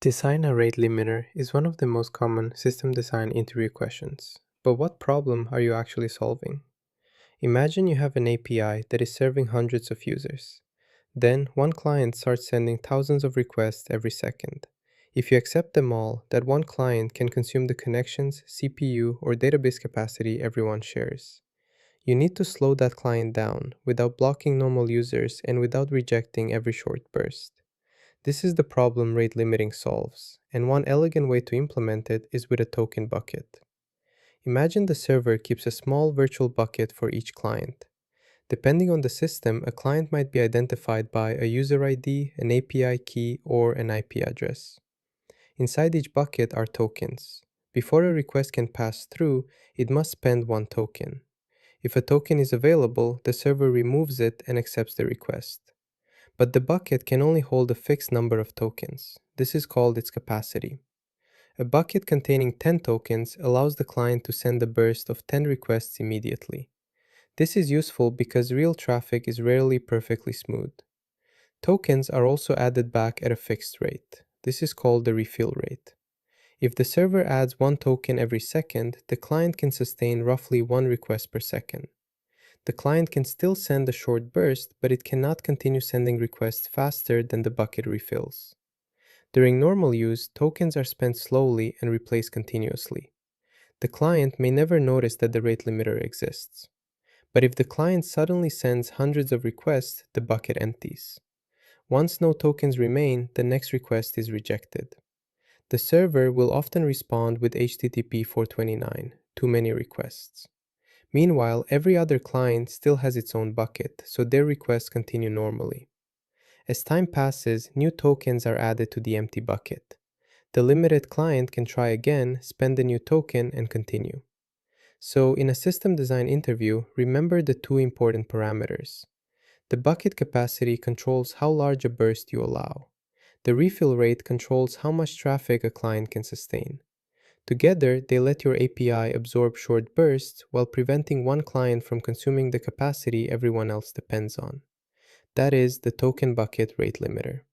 Design a rate limiter is one of the most common system design interview questions. But what problem are you actually solving? Imagine you have an API that is serving hundreds of users. Then, one client starts sending thousands of requests every second. If you accept them all, that one client can consume the connections, CPU, or database capacity everyone shares. You need to slow that client down without blocking normal users and without rejecting every short burst. This is the problem rate limiting solves, and one elegant way to implement it is with a token bucket. Imagine the server keeps a small virtual bucket for each client. Depending on the system, a client might be identified by a user ID, an API key, or an IP address. Inside each bucket are tokens. Before a request can pass through, it must spend one token. If a token is available, the server removes it and accepts the request. But the bucket can only hold a fixed number of tokens. This is called its capacity. A bucket containing 10 tokens allows the client to send a burst of 10 requests immediately. This is useful because real traffic is rarely perfectly smooth. Tokens are also added back at a fixed rate. This is called the refill rate. If the server adds one token every second, the client can sustain roughly one request per second. The client can still send a short burst, but it cannot continue sending requests faster than the bucket refills. During normal use, tokens are spent slowly and replaced continuously. The client may never notice that the rate limiter exists. But if the client suddenly sends hundreds of requests, the bucket empties. Once no tokens remain, the next request is rejected. The server will often respond with HTTP 429, too many requests. Meanwhile, every other client still has its own bucket, so their requests continue normally. As time passes, new tokens are added to the empty bucket. The limited client can try again, spend a new token, and continue. So, in a system design interview, remember the two important parameters. The bucket capacity controls how large a burst you allow. The refill rate controls how much traffic a client can sustain. Together, they let your API absorb short bursts while preventing one client from consuming the capacity everyone else depends on. That is the token bucket rate limiter.